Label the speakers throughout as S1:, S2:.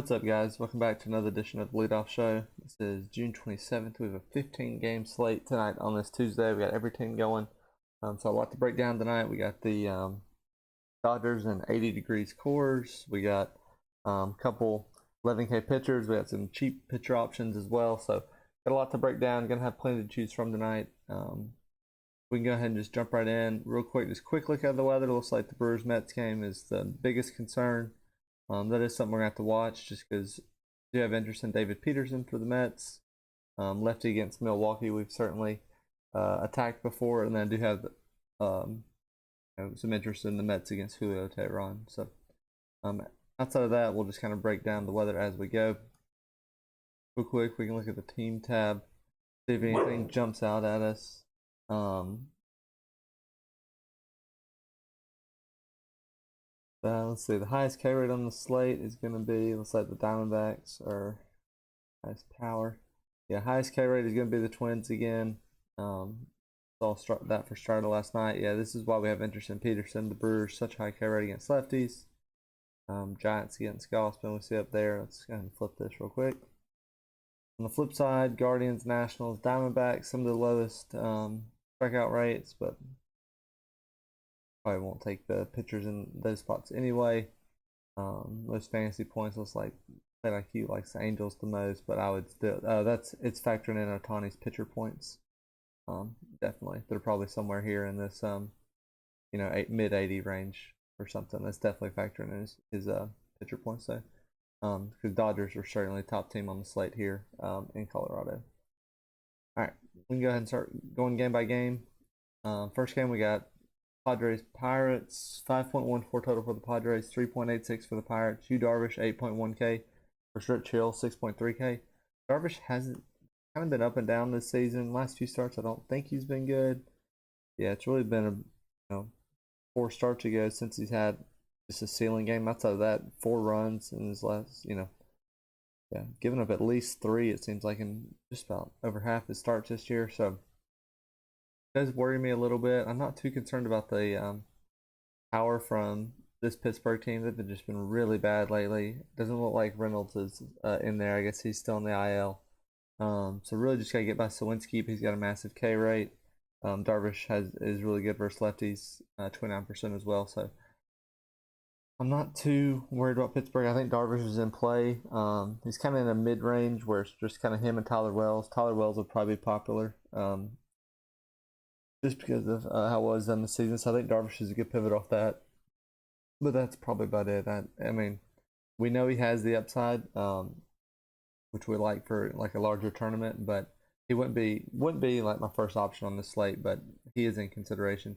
S1: What's up, guys? Welcome back to another edition of the Leadoff Show. This is June 27th. We have a 15-game slate tonight on this Tuesday. We got every team going. So a lot to break down tonight. We got the Dodgers and 80 degrees cores. We got a couple 11K pitchers. We got some cheap pitcher options as well. So got a lot to break down. Gonna have plenty to choose from tonight. We can go ahead and just jump right in real quick. Just quick look at the weather. It looks like the Brewers-Mets game is the biggest concern. That is something we're going to have to watch just because we do have interest in David Peterson for the Mets. Lefty against Milwaukee, we've certainly attacked before, and then I do have some interest in the Mets against Julio Teheran. So outside of that, we'll just kind of break down the weather as we go. Real quick, we can look at the team tab, see if anything jumps out at us. Let's see, the highest K rate on the slate is going to be, looks like the Diamondbacks are highest power. Yeah, highest K rate is going to be the Twins again. Saw that for Strider last night. Yeah, this is why we have interest in Peterson. The Brewers, such high K rate against lefties. Giants against Gossman, we see up there. Let's go ahead and flip this real quick. On the flip side, Guardians, Nationals, Diamondbacks, some of the lowest strikeout rates, but probably won't take the pitchers in those spots anyway. Most fantasy points looks like PlayIQ likes the Angels the most, but I would still it's factoring in Ohtani's pitcher points. Definitely, they're probably somewhere here in this mid 80 range or something. That's definitely factoring in his pitcher points though. Because Dodgers are certainly top team on the slate here in Colorado. All right, we can go ahead and start going game by game. First game we got Padres Pirates, 5.14 total for the Padres, 3.86 for the Pirates. Yu Darvish, 8.1K. For Rich Hill, 6.3K. Darvish hasn't kind of been up and down this season. Last few starts, I don't think he's been good. Yeah, it's really been 4 starts ago since he's had just a ceiling game. Outside of that, 4 runs in his last, giving up at least 3. It seems like in just about over half his starts this year. So does worry me a little bit. I'm not too concerned about the power from this Pittsburgh team. They've just been really bad lately. Doesn't look like Reynolds is in there. I guess he's still in the IL. So really just gotta get by Sawinski. He's got a massive K rate. Darvish is really good versus lefties, 29% as well. So I'm not too worried about Pittsburgh. I think Darvish is in play. He's kind of in a mid range where it's just kind of him and Tyler Wells. Tyler Wells will probably be popular. Just because of how it was in the season. So I think Darvish is a good pivot off that. But that's probably about it. I mean, we know he has the upside, which we like for like a larger tournament, but he wouldn't be like my first option on this slate, but he is in consideration.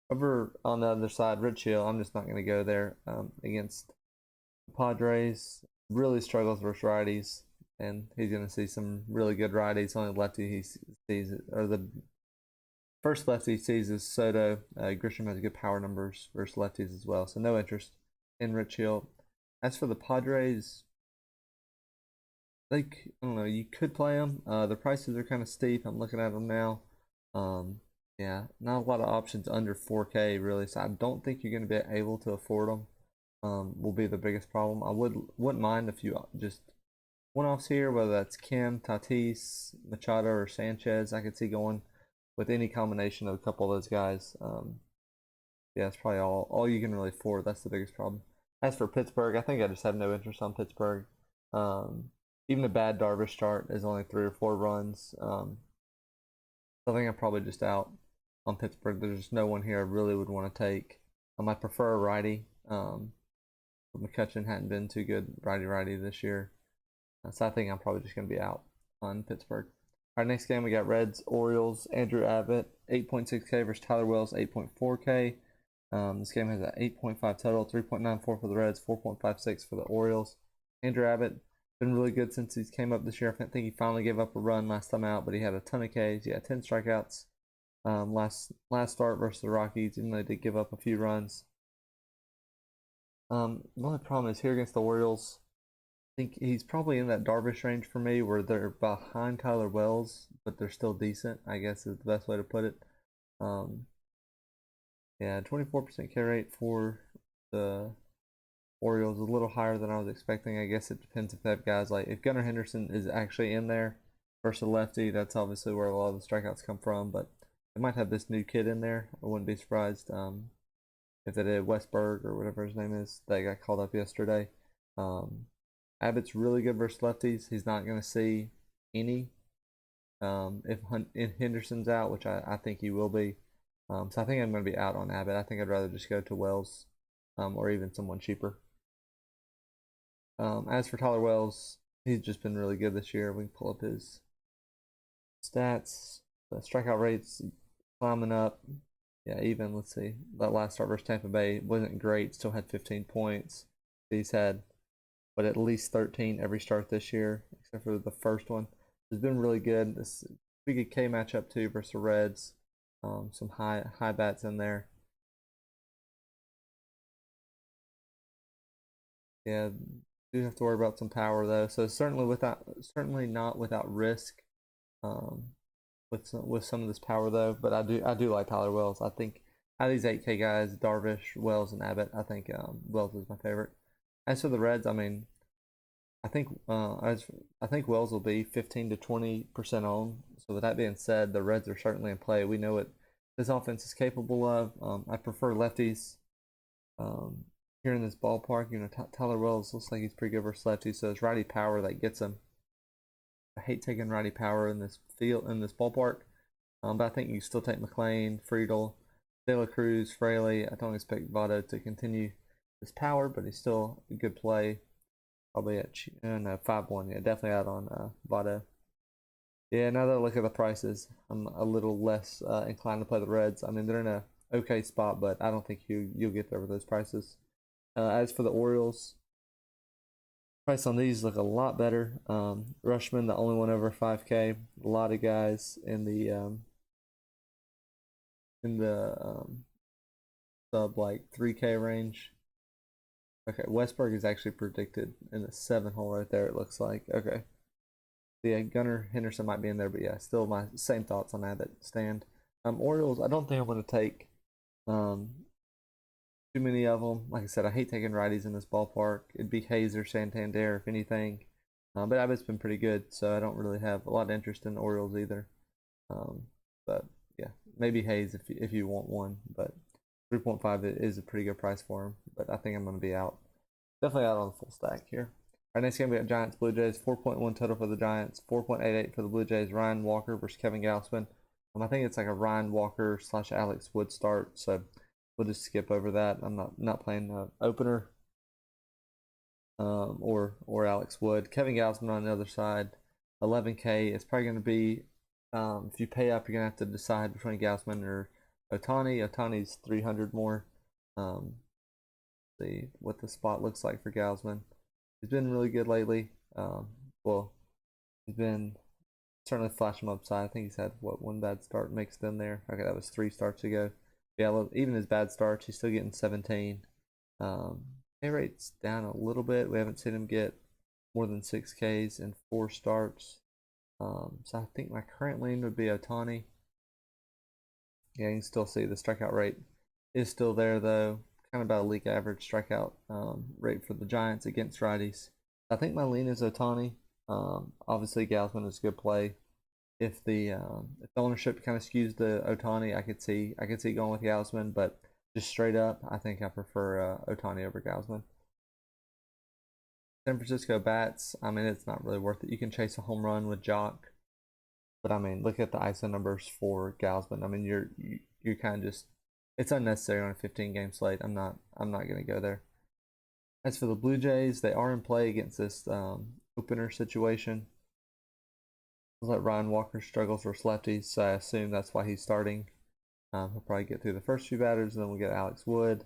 S1: Over on the other side, Rich Hill, I'm just not going to go there against the Padres. Really struggles versus righties, and he's going to see some really good righties. Only lefty he sees, or the first lefty he sees is Soto. Grisham has good power numbers versus lefties as well, so no interest in Rich Hill. As for the Padres, I don't know, you could play them. The prices are kind of steep. I'm looking at them now. Yeah, not a lot of options under 4K really, so I don't think you're going to be able to afford them. Will be the biggest problem. I wouldn't mind if you just one-offs here, whether that's Kim, Tatis, Machado, or Sanchez. I could see going with any combination of a couple of those guys. Yeah, it's probably all you can really afford. That's the biggest problem. As for Pittsburgh, I think I just have no interest on Pittsburgh. Even a bad Darvish start is only 3 or 4 runs. So I think I'm probably just out on Pittsburgh. There's just no one here I really would want to take. I prefer a righty. McCutchen hadn't been too good righty this year. So I think I'm probably just going to be out on Pittsburgh. Our next game, we got Reds, Orioles, Andrew Abbott, 8.6K versus Tyler Wells, 8.4K. This game has an 8.5 total, 3.94 for the Reds, 4.56 for the Orioles. Andrew Abbott been really good since he came up this year. I think he finally gave up a run last time out, but he had a ton of Ks. Yeah, 10 strikeouts last start versus the Rockies, even though they did give up a few runs. The only problem is here against the Orioles, I think he's probably in that Darvish range for me, where they're behind Tyler Wells, but they're still decent, I guess is the best way to put it. Yeah, 24% K rate for the Orioles a little higher than I was expecting. I guess it depends if they have guys like if Gunnar Henderson is actually in there versus a lefty. That's obviously where a lot of the strikeouts come from. But they might have this new kid in there. I wouldn't be surprised if they did Westberg or whatever his name is that got called up yesterday. Abbott's really good versus lefties. He's not going to see any if Henderson's out, which I think he will be. So I think I'm going to be out on Abbott. I think I'd rather just go to Wells or even someone cheaper. As for Tyler Wells, he's just been really good this year. We can pull up his stats. The strikeout rate's climbing up. Yeah, even, let's see, that last start versus Tampa Bay wasn't great. Still had 15 points. He's had, but at least 13 every start this year, except for the first one. It's been really good. This pretty good K matchup too versus the Reds. Some high bats in there. Yeah, do have to worry about some power though. So certainly not without risk. With some of this power though, but I do like Tyler Wells. I think out of these 8K guys, Darvish, Wells, and Abbott, I think Wells is my favorite. As for the Reds, I mean, I think Wells will be 15 to 20% on. So with that being said, the Reds are certainly in play. We know what this offense is capable of. I prefer lefties. Here in this ballpark, you know, Tyler Wells looks like he's pretty good versus lefties, so it's righty power that gets him. I hate taking righty power in this ballpark, but I think you still take McLean, Friedel, De La Cruz, Fraley. I don't expect Votto to continue this power, but he's still a good play. Probably at 5-1. Yeah, definitely out on Votto. Yeah, now that I look at the prices, I'm a little less inclined to play the Reds. I mean, they're in a okay spot, but I don't think you'll get there with those prices. As for the Orioles, price on these look a lot better. Rushman, the only one over 5K. A lot of guys in the sub like 3K range. Okay, Westberg is actually predicted in the 7 hole right there. It looks like okay. Yeah, Gunnar Henderson might be in there, but yeah, still my same thoughts on that stand. Orioles, I don't think I'm going to take too many of them. Like I said, I hate taking righties in this ballpark. It'd be Hayes or Santander, if anything. But Abbott's been pretty good, so I don't really have a lot of interest in the Orioles either. But yeah, maybe Hayes if you want one. But 3.5 is a pretty good price for him. But I think I'm going to be out. Definitely out on the full stack here. Our next game we got Giants Blue Jays. 4.1 total for the Giants. 4.88 for the Blue Jays. Ryan Walker versus Kevin Gausman. I think it's like a Ryan Walker / Alex Wood start. So we'll just skip over that. I'm not playing the opener or Alex Wood. Kevin Gausman on the other side, 11K. It's probably going to be if you pay up, you're going to have to decide between Gausman or Ohtani. Ohtani's 300 more. See what the spot looks like for Gausman. He's been really good lately. Well, he's been certainly flashing upside. I think he's had one bad start mixed in there. Okay, that was 3 starts ago. Yeah, even his bad starts, he's still getting 17. K rate's down a little bit. We haven't seen him get more than 6 Ks in 4 starts. So I think my current lean would be Ohtani. Yeah, you can still see the strikeout rate is still there though. Kind of about a league average strikeout rate for the Giants against righties. I think my lean is Ohtani. Obviously, Gausman is a good play. If the ownership kind of skews the Ohtani, I could see going with Gausman, but just straight up, I think I prefer Ohtani over Gausman. San Francisco bats. I mean, it's not really worth it. You can chase a home run with Jock, but I mean, look at the ISO numbers for Gausman. I mean, you're kind of just it's unnecessary on a 15-game slate. I'm not going to go there. As for the Blue Jays, they are in play against this opener situation. Let Ryan Walker struggles versus lefties, so I assume that's why he's starting. He'll probably get through the first few batters, and then we'll get Alex Wood.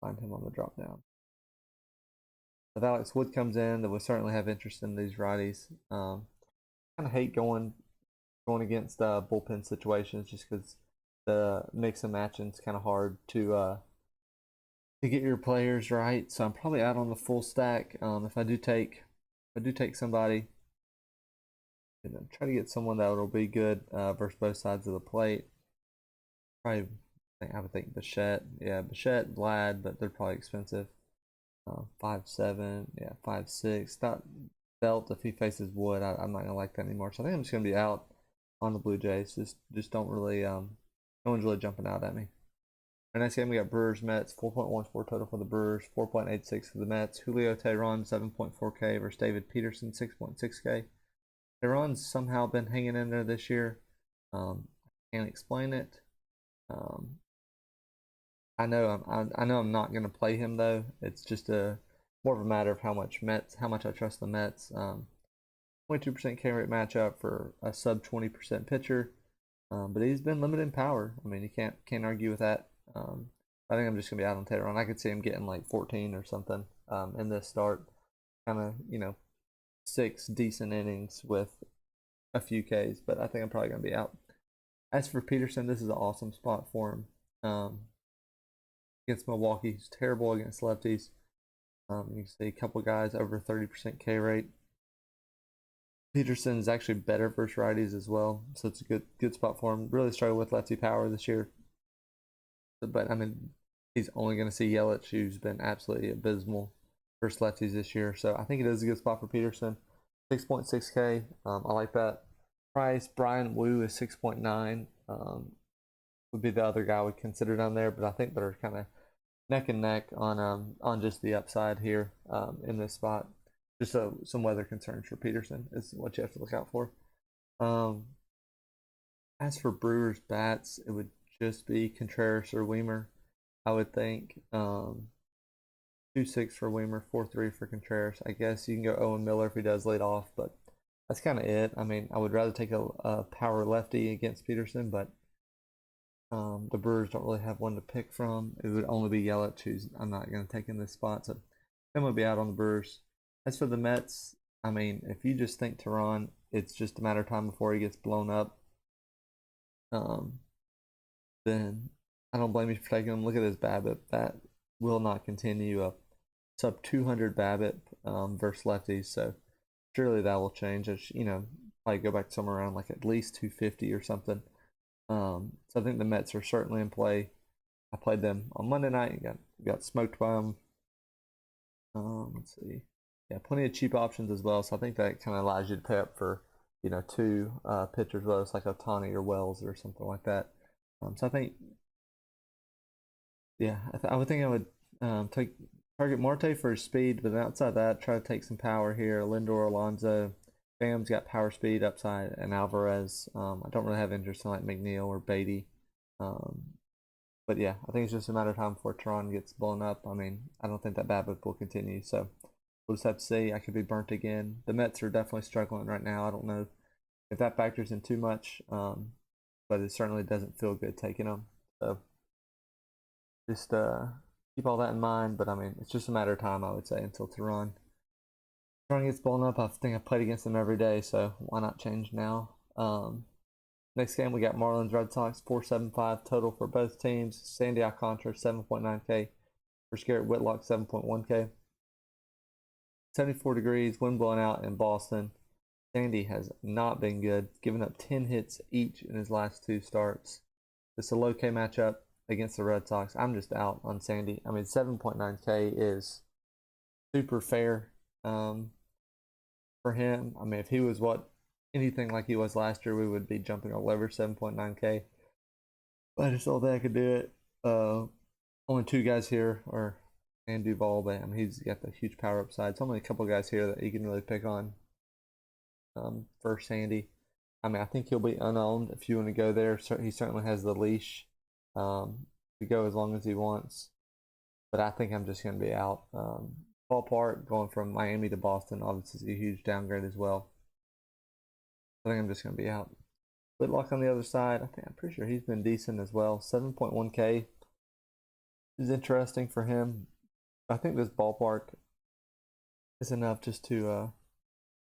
S1: Find him on the drop down. If Alex Wood comes in, then we'll certainly have interest in these righties. Kind of hate going against bullpen situations just because the mix and matching is kind of hard to get your players right. So I'm probably out on the full stack. If I do take somebody, and then try to get someone that will be good versus both sides of the plate. Probably, I would think Bichette. Yeah, Bichette, Vlad, but they're probably expensive. 5'7", yeah, 5'6". That Belt, if he faces Wood, I'm not gonna like that anymore. So I think I'm just gonna be out on the Blue Jays. Just don't really no one's really jumping out at me. Our next game we got Brewers Mets, 4.14 total for the Brewers, 4.86 for the Mets. Julio Teheran 7.4K versus David Peterson 6.6K. Teheran's somehow been hanging in there this year. I can't explain it. I know I'm not gonna play him though. It's just more of a matter of how much I trust the Mets. 22% K rate matchup for a sub 20% pitcher, but he's been limited in power. I mean, you can't argue with that. I think I'm just gonna be out on Teheran. I could see him getting like 14 or something in this start. Kind of 6 decent innings with a few Ks, but I think I'm probably gonna be out. As for Peterson, this is an awesome spot for him. Against Milwaukee, he's terrible against lefties. You can see a couple guys over 30% K rate. Peterson is actually better versus righties as well, so it's a good spot for him. Really struggled with lefty power this year, but I mean, he's only going to see Yelich, who's been absolutely abysmal versus lefties this year. So I think it is a good spot for Peterson. 6.6K, I like that price. Brian Wu is 6.9. Would be the other guy we consider down there, but I think they're kind of neck and neck on just the upside here in this spot. Just some weather concerns for Peterson is what you have to look out for. As for Brewers bats, it would just be Contreras or Weimer, I would think. 2-6 for Weimer, 4-3 for Contreras. I guess you can go Owen Miller if he does lead off, but that's kind of it. I mean, I would rather take a power lefty against Peterson, but the Brewers don't really have one to pick from. It would only be Yelich, who's I'm not going to take in this spot, so I'm going to be out on the Brewers. As for the Mets, I mean, if you just think Teheran, it's just a matter of time before he gets blown up. Then I don't blame you for taking him. Look at his BABIP. That will not continue. A sub 200 BABIP versus lefties, so surely that will change. Probably go back somewhere around like at least 250 or something. So I think the Mets are certainly in play. I played them on Monday night and got smoked by them. Let's see. Yeah, plenty of cheap options as well. So I think that kind of allows you to pay up for, 2 pitchers, whether it's like Ohtani or Wells or something like that. So I think, yeah, I would think I would target Marte for his speed, but outside that, try to take some power here. Lindor, Alonso. Bam's got power, speed, upside, and Alvarez. I don't really have interest in like McNeil or Beatty. But yeah, I think it's just a matter of time before Teheran gets blown up. I mean, I don't think that BABIP will continue, so we'll just have to see. I could be burnt again. The Mets are definitely struggling right now. I don't know if that factors in too much, but it certainly doesn't feel good taking them. So just keep all that in mind. But I mean, it's just a matter of time, I would say, until Teheran gets blown up. I think I've played against them every day, so why not change now? Next game we got Marlins Red Sox, 4.75 total for both teams. Sandy Alcantara 7.9K for Garrett Whitlock 7.1K. 74 degrees, wind blowing out in Boston. Sandy has not been good, giving up 10 hits each in his last 2 starts. It's a low K matchup against the Red Sox. I'm just out on Sandy. I mean, 7.9K is super fair for him. I mean, if he was anything like he was last year, we would be jumping all over 7.9K. But I just don't think I could do it. Only 2 guys here are and Duvall, but I mean, he's got the huge power upside. So only a couple guys here that you can really pick on for Sandy. I mean, I think he'll be unowned if you want to go there. So he certainly has the leash to go as long as he wants. But I think I'm just going to be out. Ballpark going from Miami to Boston obviously is a huge downgrade as well. I think I'm just going to be out. Whitlock on the other side, I'm pretty sure he's been decent as well. 7.1K is interesting for him. I think this ballpark is enough just to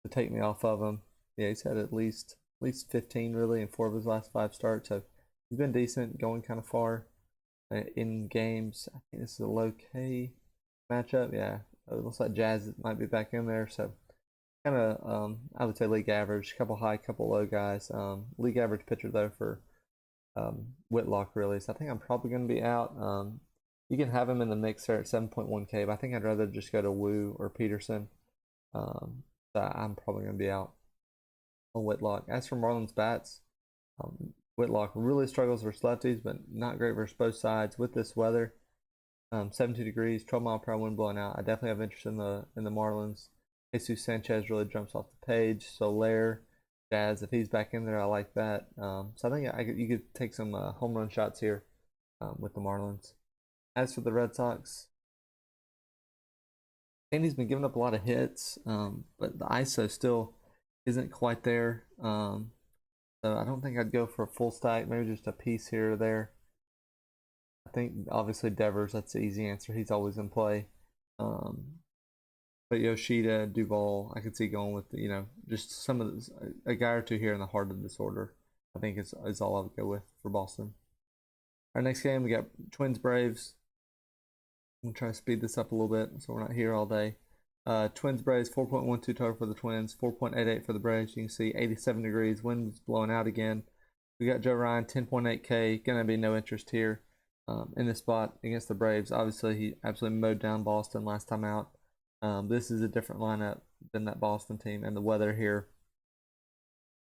S1: take me off of him. Yeah, he's had at least 15 really in 4 of his last 5 starts. So he's been decent, going kind of far in games. I think this is a low K matchup. Yeah, it looks like Jazz might be back in there. So kind of, I would say league average, couple high, couple low guys. League average pitcher though for Whitlock really. So I think I'm probably going to be out. You can have him in the mix there at 7.1K, but I think I'd rather just go to Wu or Peterson. So I'm probably going to be out on Whitlock. As for Marlins bats, Whitlock really struggles versus lefties, but not great versus both sides with this weather. 72 degrees, 12-mile-per-hour wind blowing out. I definitely have interest in the Marlins. Jesus Sanchez really jumps off the page. Soler, Jazz, if he's back in there, I like that. So I think you could take some home run shots here with the Marlins. As for the Red Sox, Andy's been giving up a lot of hits, but the ISO still isn't quite there. So I don't think I'd go for a full stack, maybe just a piece here or there. I think obviously Devers, that's the easy answer. He's always in play. But Yoshida, Duvall, I could see going with, just some of a guy or two here in the heart of this order. I think is all I would go with for Boston. Our next game, we got Twins Braves. I'm going to try to speed this up a little bit so we're not here all day. Twins Braves, 4.12 total for the Twins, 4.88 for the Braves. You can see 87 degrees, wind's blowing out again. We got Joe Ryan, 10.8K, going to be no interest here in this spot against the Braves. Obviously, he absolutely mowed down Boston last time out. This is a different lineup than that Boston team, and the weather here,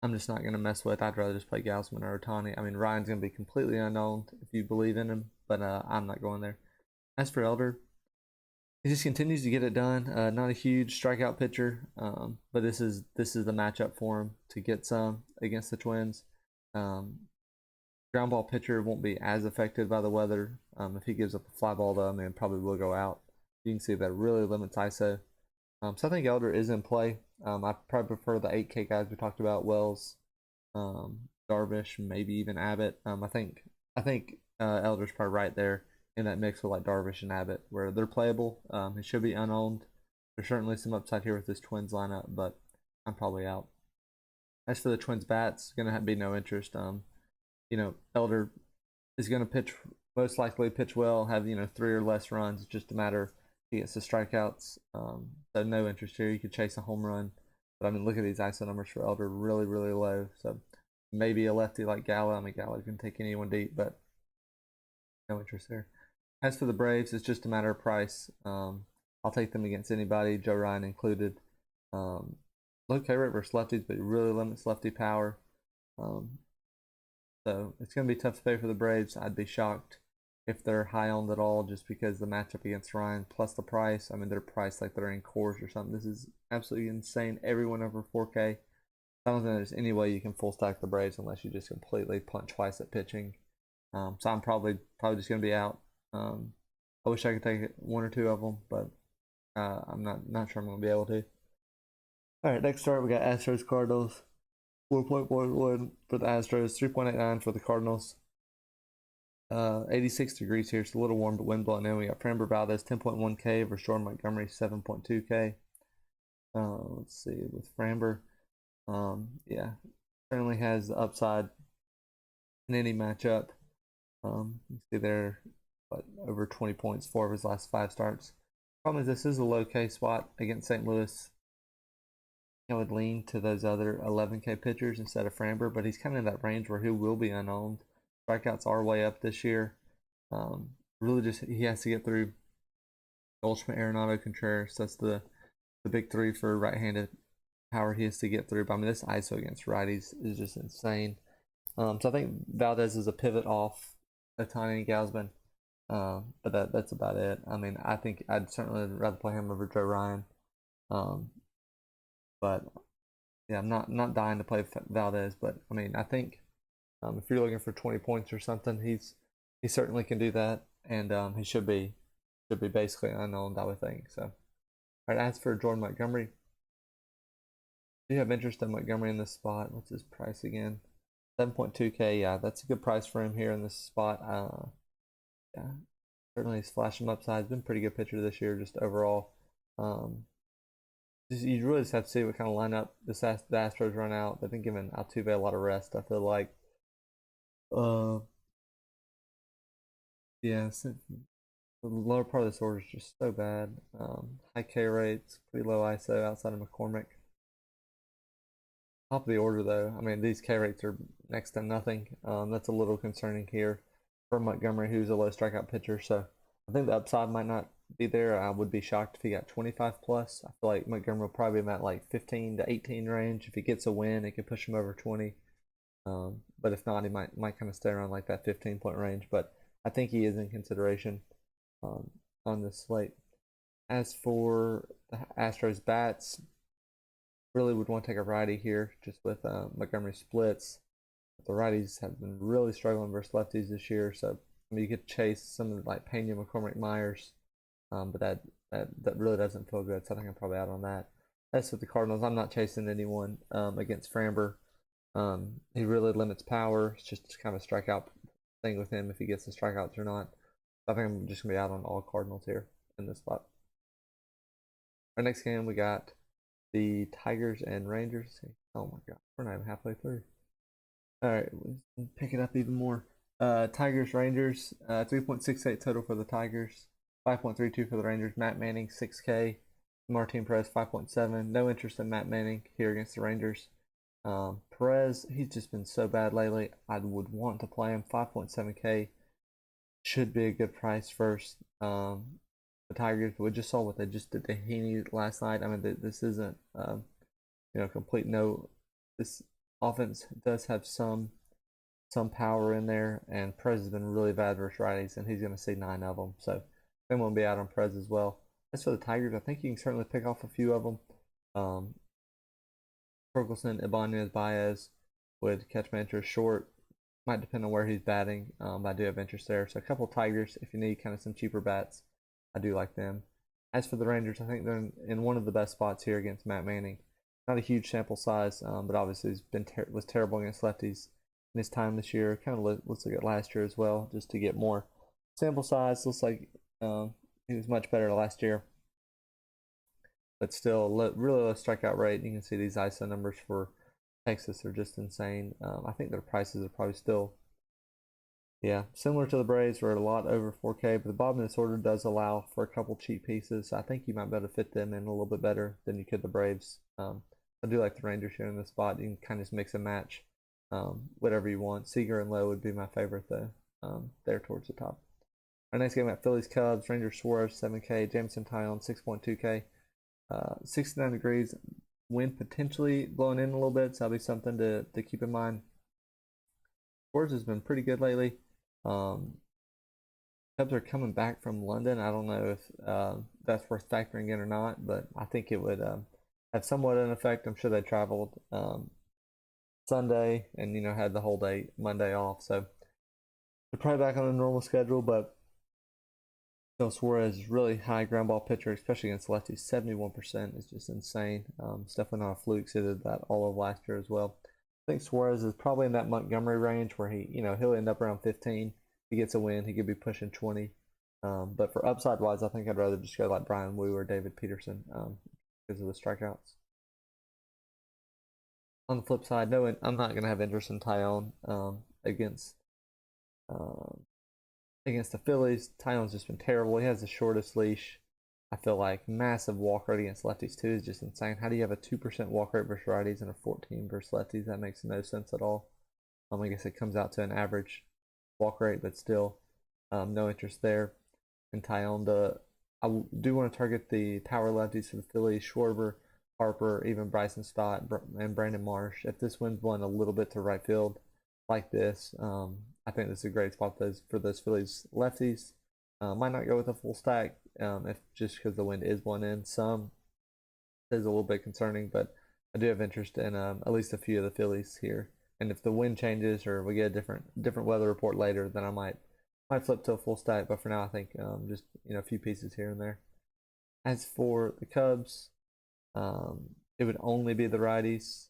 S1: I'm just not going to mess with. I'd rather just play Gausman or Ohtani. I mean, Ryan's going to be completely unknown if you believe in him, but I'm not going there. As for Elder, he just continues to get it done. Not a huge strikeout pitcher, but this is the matchup for him to get some against the Twins. Ground ball pitcher won't be as affected by the weather. If he gives up a fly ball, though, I mean, probably will go out. You can see that really limits ISO. So I think Elder is in play. I probably prefer the 8K guys we talked about: Wells, Darvish, maybe even Abbott. I think Elder's probably right there in that mix with like Darvish and Abbott, where they're playable. He should be unowned. There's certainly some upside here with this Twins lineup, but I'm probably out. As for the Twins bats, gonna be no interest. Elder is gonna pitch, most likely pitch well, have 3 or less runs. It's just a matter if he gets the strikeouts. So no interest here. You could chase a home run, but I mean, look at these ISO numbers for Elder, really, really low. So maybe a lefty like Gallo. I mean, Gallo can take anyone deep, but no interest there. As for the Braves, it's just a matter of price. I'll take them against anybody, Joe Ryan included. Low K rate versus lefties, but it really limits lefty power. So it's going to be tough to pay for the Braves. I'd be shocked if they're high owned at all, just because the matchup against Ryan plus the price. I mean, they're priced like they're in cores or something. This is absolutely insane. Everyone over 4K. I don't think there's any way you can full stack the Braves unless you just completely punt twice at pitching. So I'm probably just going to be out. I wish I could take 1 or 2 of them, but I'm not sure I'm going to be able to. All right, next start we got Astros Cardinals. 4.11 for the Astros, 3.89 for the Cardinals. 86 degrees here, it's a little warm, but wind blowing in. We got Framber Valdez, 10.1K versus Jordan Montgomery, 7.2K. Let's see, with Framber, yeah, certainly has the upside in any matchup. You see there, over 20 points, 4 of his last 5 starts. Problem is, this is a low K spot against St. Louis. I would lean to those other 11K pitchers instead of Framber, but he's kind of in that range where he will be unowned. Strikeouts are way up this year. Really, just he has to get through Goldschmidt, Arenado, Contreras. That's the big 3 for right-handed power he has to get through. But I mean, this ISO against righties is just insane. So I think Valdez is a pivot off Ohtani and Gausman. But that's about it. I mean, I think I'd certainly rather play him over Joe Ryan. But yeah, I'm not dying to play Valdez. But I mean, I think if you're looking for 20 points or something, he certainly can do that, and he should be basically unknown, I would think. So, all right. As for Jordan Montgomery, do you have interest in Montgomery in this spot? What's his price again? 7.2K. Yeah, that's a good price for him here in this spot. Yeah, certainly he's flashing upside. He's been a pretty good pitcher this year, just overall. You really just have to see what kind of lineup the Astros run out. They've been giving Altuve a lot of rest, I feel like. Yeah, so the lower part of this order is just so bad. High K rates, pretty low ISO outside of McCormick. Top of the order, though, I mean, these K rates are next to nothing. That's a little concerning here for Montgomery, who's a low strikeout pitcher. So I think the upside might not be there. I would be shocked if he got 25 plus. I feel like Montgomery will probably be in that like 15 to 18 range. If he gets a win, it could push him over 20. But if not, he might kind of stay around like that 15-point range. But I think he is in consideration on this slate. As for the Astros bats, really would want to take a righty here, just with Montgomery splits. The righties have been really struggling versus lefties this year, so I mean, you could chase some of like Pena, McCormick, Myers, but that really doesn't feel good. So I think I'm probably out on that. As with the Cardinals, I'm not chasing anyone against Framber. He really limits power. It's just kind of a strikeout thing with him if he gets the strikeouts or not. So I think I'm just gonna be out on all Cardinals here in this spot. Our next game we got the Tigers and Rangers. Oh my god, we're not even halfway through. All right, we'll pick it up even more. Tigers Rangers, 3.68 total for the Tigers, 5.32 for the Rangers. Matt Manning 6K, Martin Perez 5.7. No interest in Matt Manning here against the Rangers. Perez, he's just been so bad lately. I would want to play him. 5.7K should be a good price first. The Tigers, we just saw what they just did to Heaney last night. I mean, this isn't complete no. This offense does have some power in there, and Perez has been really bad versus righties, and he's going to see 9 of them. So I'm going to be out on Perez as well. As for the Tigers, I think you can certainly pick off a few of them. Torkelson, Ibanez, Baez would catch my interest short. Might depend on where he's batting. But I do have interest there. So a couple Tigers, if you need kind of some cheaper bats, I do like them. As for the Rangers, I think they're in one of the best spots here against Matt Manning. Not a huge sample size, but obviously he's was terrible against lefties in his time this year. Kind of let's look at last year as well, just to get more sample size. Looks like he was much better last year, but still really low strikeout rate. You can see these ISO numbers for Texas are just insane. I think their prices are probably still, similar to the Braves. We're a lot over 4K, but the bottom of this order does allow for a couple cheap pieces. So I think you might be able to fit them in a little bit better than you could the Braves. I do like the Rangers here in this spot. You can kind of just mix and match whatever you want. Seager and Lowe would be my favorite though. There towards the top. Our next game at Phillies Cubs. Rangers Suarez 7K. Jameson Taillon 6.2K. 69 degrees. Wind potentially blowing in a little bit, so that'll be something to keep in mind. Suarez has been pretty good lately. Cubs are coming back from London. I don't know if that's worth factoring in or not, but I think it would have somewhat an effect. I'm sure they traveled Sunday and had the whole day Monday off, so they're probably back on a normal schedule. But Suarez is really high ground ball pitcher, especially against lefties. 71% is just insane. It's definitely not a fluke. He did that all of last year as well. I think Suarez is probably in that Montgomery range where he'll end up around 15. If he gets a win, he could be pushing 20. But for upside wise, I think I'd rather just go like Brian Wu or David Peterson because of the strikeouts. On the flip side, no, I'm not going to have interest in Taillon against the Phillies. Taillon's just been terrible. He has the shortest leash. I feel like massive walk rate against lefties too is just insane. How do you have a 2% walk rate versus righties and a 14 versus lefties? That makes no sense at all. I guess it comes out to an average walk rate, but still no interest there. And Taillon, I do want to target the power lefties for the Phillies: Schwarber, Harper, even Bryson Stott and Brandon Marsh. If this wind's blowing a little bit to right field like this, I think this is a great spot for those Phillies lefties. Might not go with a full stack if just because the wind is blowing in. Some is a little bit concerning, but I do have interest in at least a few of the Phillies here. And if the wind changes or we get a different weather report later, then I might flip to a full stack. But for now, I think just a few pieces here and there. As for the Cubs, it would only be the righties.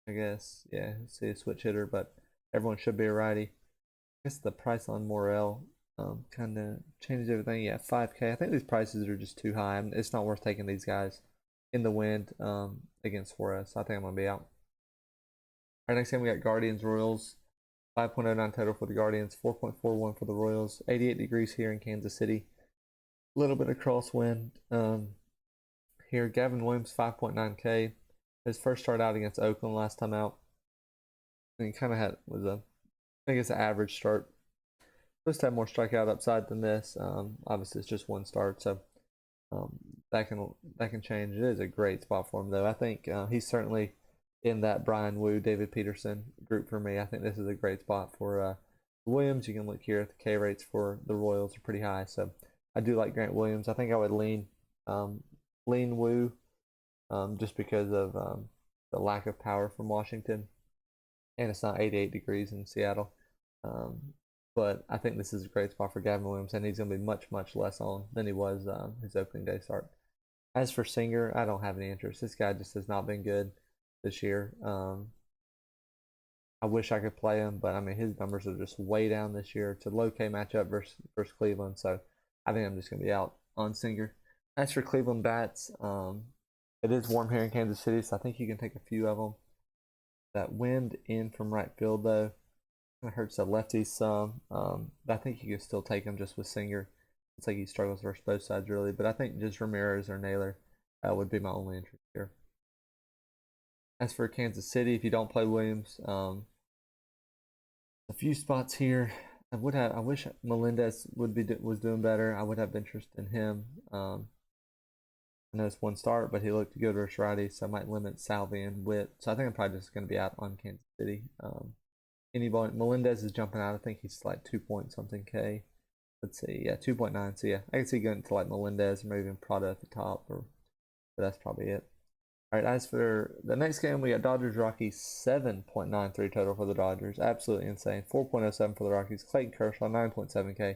S1: I guess, see a switch hitter, but everyone should be a righty. I guess the price on Morel kind of changes everything. 5K. I think these prices are just too high. It's not worth taking these guys in the wind against Suarez. So I think I'm going to be out. Our next game we got Guardians Royals. 5.09 total for the Guardians, 4.41 for the Royals. 88 degrees here in Kansas City. A little bit of crosswind here. Gavin Williams 5.9K. His first start out against Oakland last time out. And he kind of I think it's an average start. supposed to have more strikeout upside than this. Obviously, it's just one start, so that can change. It is a great spot for him, though. I think he's certainly in that Brian Wu, David Peterson group for me. I think this is a great spot for Williams. You can look here at the K rates for the Royals are pretty high, so I do like Grant Williams. I think I would lean Wu, just because of the lack of power from Washington, and it's not 88 degrees in Seattle. But I think this is a great spot for Gavin Williams, and he's going to be much less on than he was his opening day start. As for Singer, I don't have any interest. This guy just has not been good this year. I wish I could play him, but I mean his numbers are just way down this year. It's a low K matchup versus Cleveland, so I think I'm just going to be out on Singer. As for Cleveland bats, it is warm here in Kansas City, so I think you can take a few of them. That wind in from right field, though, kind of hurts the lefties some. But I think you can still take him just with Singer. It's like he struggles versus both sides, really. But I think just Ramirez or Naylor would be my only interest here. As for Kansas City, if you don't play Williams, a few spots here. I wish Melendez was doing better. I would have interest in him. I know it's one start, but he looked good versus righty, so I might limit Salvi and Witt. So I think I'm probably just going to be out on Kansas City. Melendez is jumping out. I think he's like 2 point something K. Let's see, yeah, 2.9. So yeah, I can see going to like Melendez or maybe even Prado at the top, but that's probably it. All right, as for the next game, we got Dodgers Rockies, 7.93 total for the Dodgers. Absolutely insane. 4.07 for the Rockies. Clayton Kershaw, 9.7K.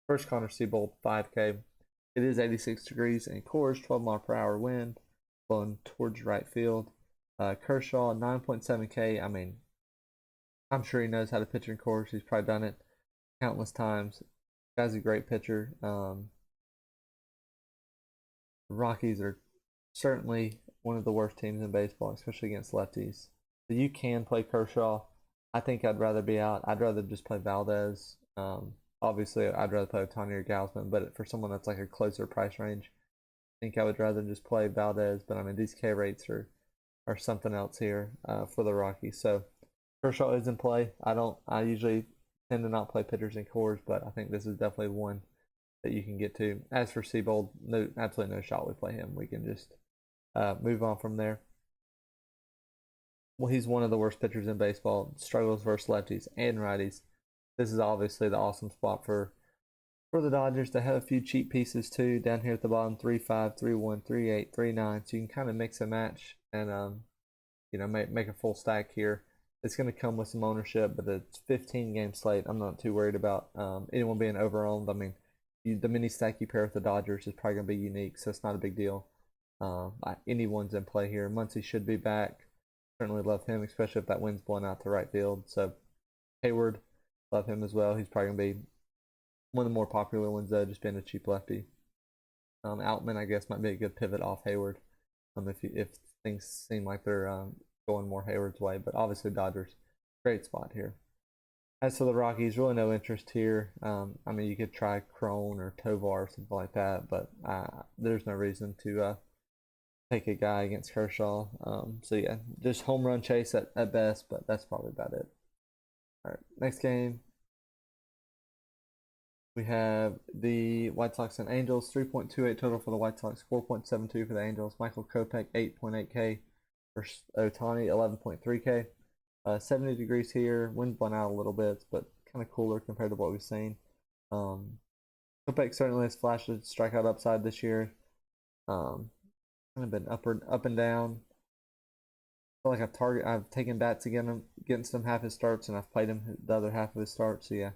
S1: First Connor Seabold, 5K. It is 86 degrees in Coors, 12-mile-per-hour wind, blowing towards right field. Kershaw, 9.7K. I mean, I'm sure he knows how to pitch in Coors. He's probably done it countless times. Guy's a great pitcher. The Rockies are certainly one of the worst teams in baseball, especially against lefties. So you can play Kershaw. I think I'd rather be out. I'd rather just play Valdez. Obviously, I'd rather play Ohtani or Gausman, but for someone that's like a closer price range, I think I would rather just play Valdez. But I mean, these K rates are something else here for the Rockies. So Kershaw is in play. I usually tend to not play pitchers in Coors, but I think this is definitely one that you can get to. As for Seabold, absolutely no shot we play him. We can just move on from there. Well, he's one of the worst pitchers in baseball. Struggles versus lefties and righties. This is obviously the awesome spot for the Dodgers. They have a few cheap pieces too down here at the bottom: 3-5, 3-1, 3-8, 3-9. So you can kind of mix and match and make a full stack here. It's going to come with some ownership, but it's 15 game slate. I'm not too worried about anyone being over-owned. I mean, the mini stack you pair with the Dodgers is probably going to be unique, so it's not a big deal. Anyone's in play here. Muncy should be back. Certainly love him, especially if that wind's blowing out to right field. So Hayward, love him as well. He's probably going to be one of the more popular ones, though, just being a cheap lefty. Outman, I guess, might be a good pivot off Hayward if things seem like they're going more Hayward's way. But obviously Dodgers, great spot here. As for the Rockies, really no interest here. I mean, you could try Crone or Tovar or something like that, but there's no reason to take a guy against Kershaw. So yeah, just home run chase at best, but that's probably about it. All right, next game. We have the White Sox and Angels, 3.28 total for the White Sox, 4.72 for the Angels. Michael Kopech, 8.8K versus Ohtani, 11.3K. 70 degrees here, wind blowing out a little bit, but kind of cooler compared to what we've seen. Kopech certainly has flashed a strikeout upside this year. Kind of been up and down. I feel like I've taken bats against him half his starts, and I've played him the other half of his starts. So yeah,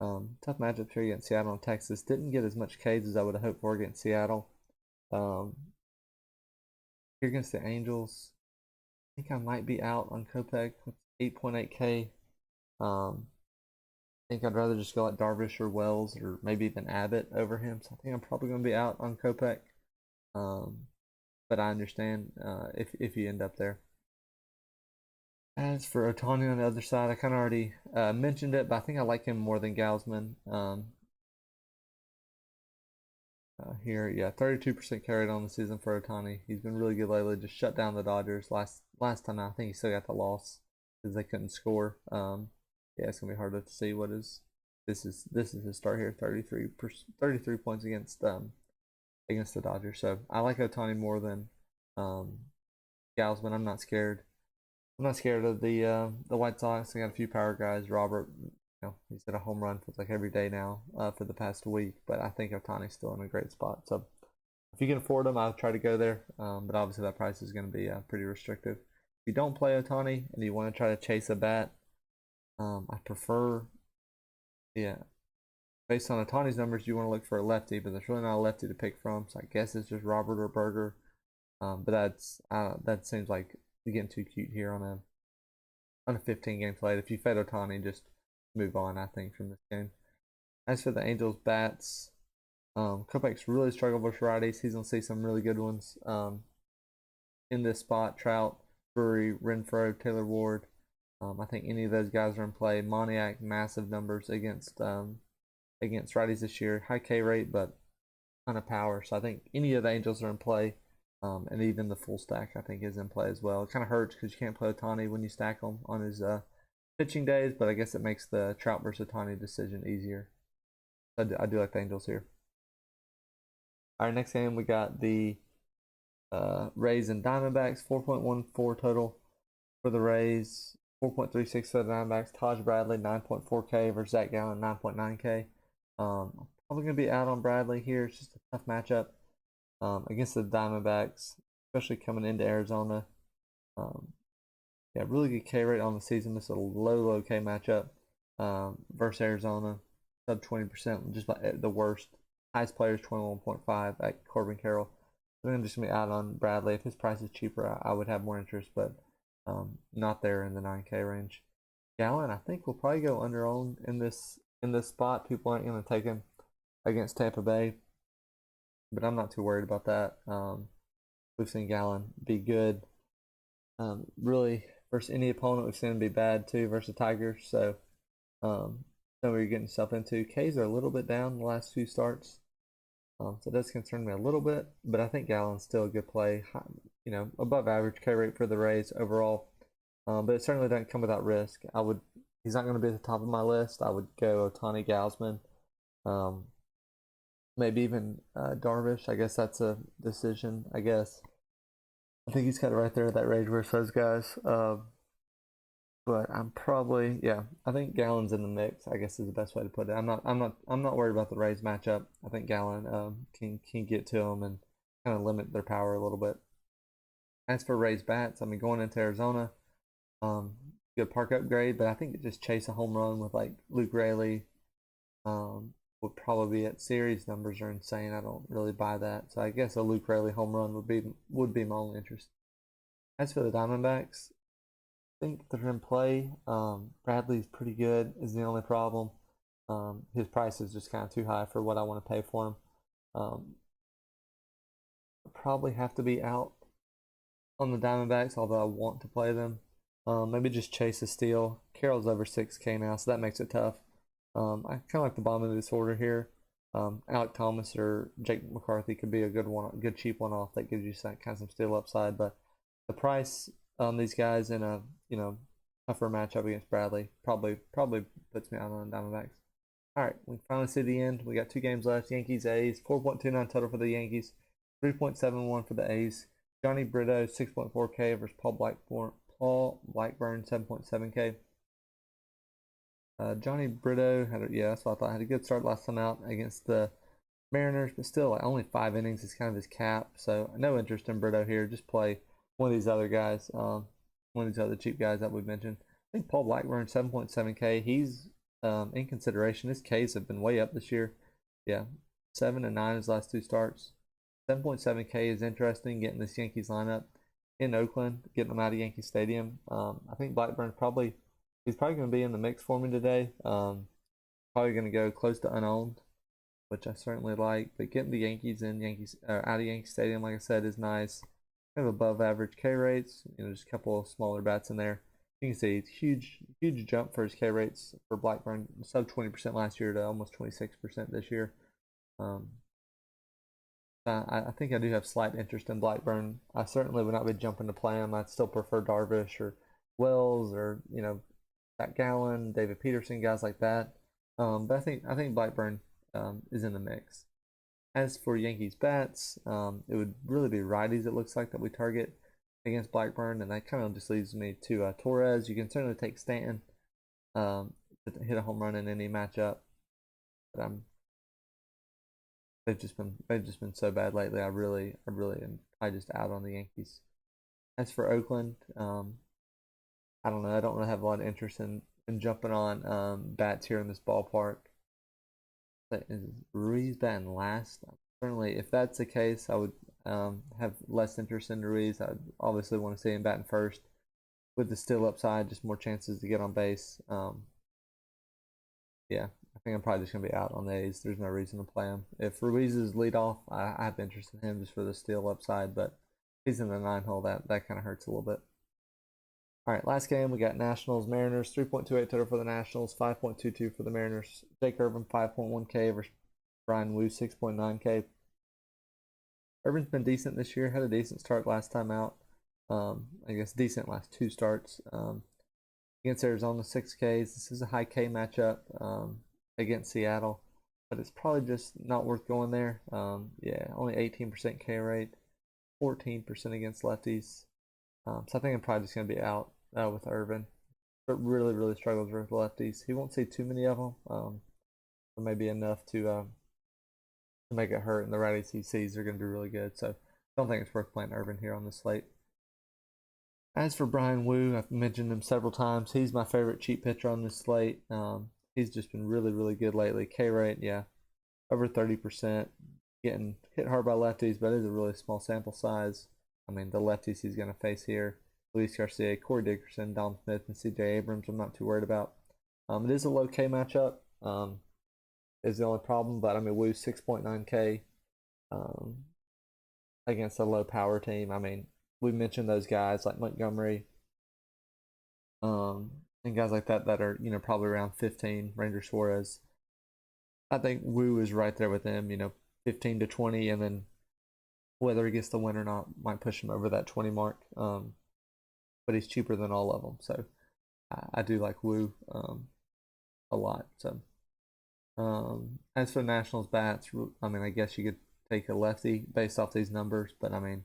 S1: tough matchup here against Seattle and Texas. Didn't get as much Ks as I would have hoped for against Seattle. Here against the Angels, I think I might be out on Kopech with 8.8K. I think I'd rather just go like Darvish or Wells or maybe even Abbott over him. So I think I'm probably going to be out on Kopech. But I understand if you end up there. As for Ohtani on the other side, I kind of already mentioned it, but I think I like him more than Gausman. Here, yeah, 32% carried on the season for Ohtani. He's been really good lately. Just shut down the Dodgers. Last time I think he still got the loss because they couldn't score. Yeah, it's gonna be hard to see what his this is his start here. 33 points against the Dodgers. So I like Ohtani more than Gausman. I'm not scared. I'm not scared of the White Sox. They got a few power guys. Robert, he's hit a home run for like every day now for the past week. But I think Ohtani's still in a great spot. So if you can afford him, I'll try to go there. But obviously that price is going to be pretty restrictive. If you don't play Ohtani and you want to try to chase a bat, I prefer, based on Ohtani's numbers, you want to look for a lefty, but there's really not a lefty to pick from. So I guess it's just Robert or Berger. But that seems like you're getting too cute here on a 15 game slate. If you fed Ohtani, just move on, I think, from this game. As for the Angels bats, Kopech's really struggled versus righties. He's gonna see some really good ones in this spot. Trout, Drury, Renfroe, Taylor Ward. I think any of those guys are in play. Moniak, massive numbers against righties this year. High K rate, but ton of power. So I think any of the Angels are in play. And even the full stack, I think, is in play as well. It kind of hurts because you can't play Ohtani when you stack him on his pitching days, but I guess it makes the Trout versus Ohtani decision easier. I do like the Angels here. All right, next game we got the Rays and Diamondbacks. 4.14 total for the Rays. 4.36 for the Diamondbacks. Taj Bradley 9.4K versus Zach Gallen 9.9K. Probably gonna be out on Bradley here. It's just a tough matchup against the Diamondbacks, especially coming into Arizona. Really good K rate on the season. This is a low K matchup versus Arizona. Sub 20%, just about the worst. Highest player is 21.5 at Corbin Carroll. I think I'm just going to be out on Bradley. If his price is cheaper, I would have more interest, but not there in the 9K range. Gallen, I think, will probably go under-owned in this spot. People aren't going to take him against Tampa Bay, but I'm not too worried about that. We've seen Gallen be good. Really, versus any opponent, we've seen him be bad too versus Tigers. So, know what you're getting yourself into. Ks are a little bit down the last few starts. So it does concern me a little bit, but I think Gallen's still a good play. Above average K rate for the Rays overall. But it certainly doesn't come without risk. He's not going to be at the top of my list. I would go Ohtani, Gausman. Maybe even Darvish. I guess that's a decision. I think he's kind of right there at that range where those guys. But I'm probably, I think Gallen's in the mix, I guess is the best way to put it. I'm not worried about the Rays matchup. I think Gallen can get to them and kind of limit their power a little bit. As for Rays bats, going into Arizona, good park upgrade, but I think just chase a home run with like Luke Raley would probably be at series numbers are insane. I don't really buy that. So I guess a Luke Raley home run would be my only interest. As for the Diamondbacks, I think they're in play. Bradley's pretty good is the only problem. His price is just kind of too high for what I want to pay for him. Probably have to be out on the Diamondbacks, although I want to play them. Maybe just chase a steal. Carroll's over 6K now, so that makes it tough. I kind of like the bottom of this order here. Alec Thomas or Jake McCarthy could be a good cheap one off that gives you some steal upside, but the price on these guys in a tougher matchup against Bradley probably puts me out on the Diamondbacks. All right, we finally see the end. We got 2 games left. Yankees A's 4.29 total for the Yankees, 3.71 for the A's. Johnny Brito 6.4K versus Paul Blackburn 7.7K. Johnny Brito that's what I thought. Had a good start last time out against the Mariners, but still only 5 innings is kind of his cap. So no interest in Brito here. Just play one of these other guys, one of these other cheap guys that we mentioned. I think Paul Blackburn 7.7K. He's in consideration. His Ks have been way up this year. 7 and 9 his last 2 starts. 7.7K is interesting. Getting this Yankees lineup in Oakland, getting them out of Yankee Stadium. I think Blackburn's probably going to be in the mix for me today. Probably going to go close to unowned, which I certainly like. But getting the Yankees out of Yankee Stadium, like I said, is nice. Kind of above average K rates. Just a couple of smaller bats in there. You can see huge jump for his K rates for Blackburn, sub 20% last year to almost 26% this year. I think I do have slight interest in Blackburn. I certainly would not be jumping to play him. I'd still prefer Darvish or Wells or Zach Gallen, David Peterson, guys like that. But I think Blackburn is in the mix. As for Yankees bats, it would really be righties, it looks like, that we target against Blackburn, and that kind of just leads me to Torres. You can certainly take Stanton to hit a home run in any matchup, but they've just been so bad lately. I really am probably just out on the Yankees. As for Oakland, I don't know. I don't really have a lot of interest in jumping on bats here in this ballpark. But is Ruiz batting last? Certainly, if that's the case, I would have less interest in Ruiz. I'd obviously want to see him batting first. With the still upside, just more chances to get on base. Yeah, I think I'm probably just going to be out on the A's. There's no reason to play him. If Ruiz is leadoff, I have interest in him just for the steal upside, but if he's in the 9 hole, that kind of hurts a little bit. All right, last game, we got Nationals, Mariners, 3.28 total for the Nationals, 5.22 for the Mariners. Jake Irvin, 5.1K versus Brian Wu, 6.9K. Irvin's been decent this year, had a decent start last time out. I guess decent last 2 starts. Against Arizona, 6Ks. This is a high K matchup against Seattle, but it's probably just not worth going there. Yeah, only 18% K rate, 14% against lefties. So I think I'm probably just going to be out with Irvin, but really struggles with lefties. He won't see too many of them, but maybe enough to make it hurt. And the righties he sees are going to do really good. So I don't think it's worth playing Irvin here on this slate. As for Brian Wu, I've mentioned him several times. He's my favorite cheap pitcher on this slate. He's just been really good lately. K rate, yeah, over 30%. Getting hit hard by lefties, but it is a really small sample size. I mean, the lefties he's going to face here: Luis Garcia, Corey Dickerson, Dom Smith, and C.J. Abrams. I'm not too worried about. It is a low K matchup. Is the only problem, but I mean, Wu's 6.9K against a low power team. I mean, we mentioned those guys like Montgomery, and guys like that are probably around 15. Ranger Suarez. I think Wu is right there with them. 15 to 20, and then whether he gets the win or not might push him over that 20 mark. But he's cheaper than all of them, so I do like Wu a lot. So as for Nationals bats, I mean, I guess you could take a lefty based off these numbers, but I mean,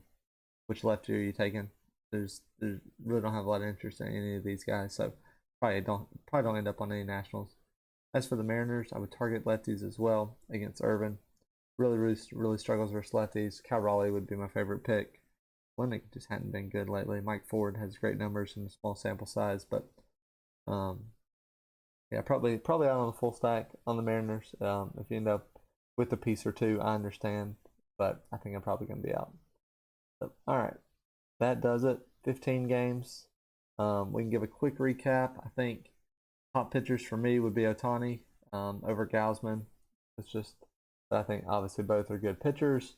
S1: which lefty are you taking? There's really don't have a lot of interest in any of these guys, so probably don't end up on any Nationals. As for the Mariners, I would target lefties as well against Irvin. Really struggles versus lefties. Cal Raleigh would be my favorite pick. Lennick just hadn't been good lately. Mike Ford has great numbers in a small sample size, but yeah, probably out on the full stack on the Mariners. If you end up with a piece or two, I understand, but I think I'm probably going to be out. So, all right, that does it. 15 games. We can give a quick recap. I think top pitchers for me would be Ohtani over Gausman. It's just, I think obviously both are good pitchers.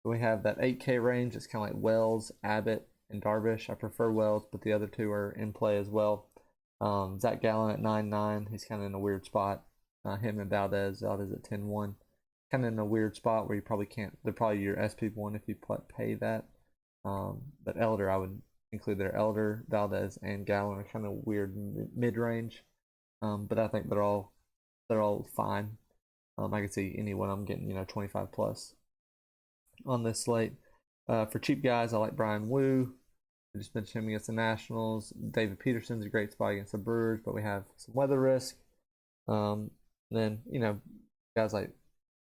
S1: We have that 8K range. It's kind of like Wells, Abbott, and Darvish. I prefer Wells, but the other two are in play as well. Zach Gallen at 9.9. He's kind of in a weird spot. Him and Valdez at 10.1. Kind of in a weird spot where you probably can't. They're probably your SP1 if you pay that. But Elder, I would include their Elder, Valdez, and Gallen are kind of weird mid-range. But I think they're all fine. I could see any one of them getting 25 plus on this slate. For cheap guys, I like Brian Wu. I just mentioned him against the Nationals. David Peterson's a great spot against the Brewers, but we have some weather risk. Then guys like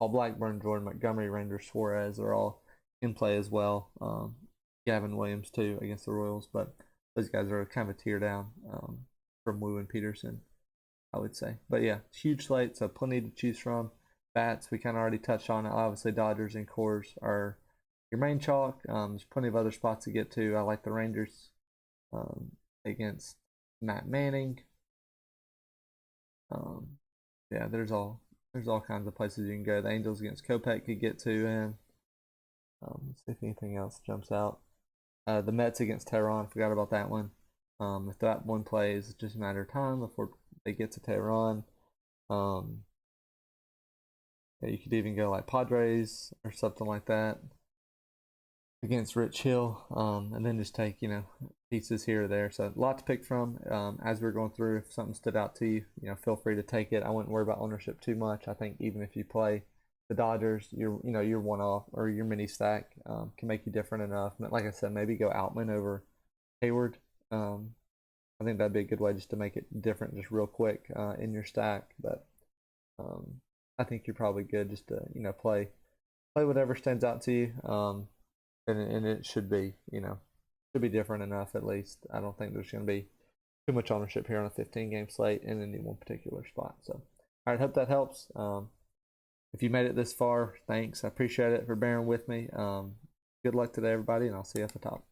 S1: Paul Blackburn, Jordan Montgomery, Ranger Suarez are all in play as well. Gavin Williams too against the Royals, but those guys are kind of a tier down from Wu and Peterson, I would say. But yeah, huge slate, so plenty to choose from. Bats, we kind of already touched on it. Obviously, Dodgers and Coors are your main chalk. There's plenty of other spots to get to. I like the Rangers against Matt Manning. Yeah, there's all kinds of places you can go. The Angels against Kopech could get to, and let's see if anything else jumps out. The Mets against Tehran, forgot about that one. If that one plays, it's just a matter of time before they get to Tehran. Yeah, you could even go like Padres or something like that. against Rich Hill, and then just take, you know, pieces here or there. So a lot to pick from. As we're going through, if something stood out to you, you know, feel free to take it. I wouldn't worry about ownership too much. I think even if you play the Dodgers, your your one off or your mini stack can make you different enough. Like I said, maybe go Outman over Hayward. I think that'd be a good way just to make it different, just real quick in your stack. But I think you're probably good just to, you know, play whatever stands out to you. And it should be, you know, should be different enough at least. I don't think there's going to be too much ownership here on a 15 game slate in any one particular spot. So, all right, hope that helps. If you made it this far, thanks. I appreciate it for bearing with me. Good luck today, everybody, and I'll see you at the top.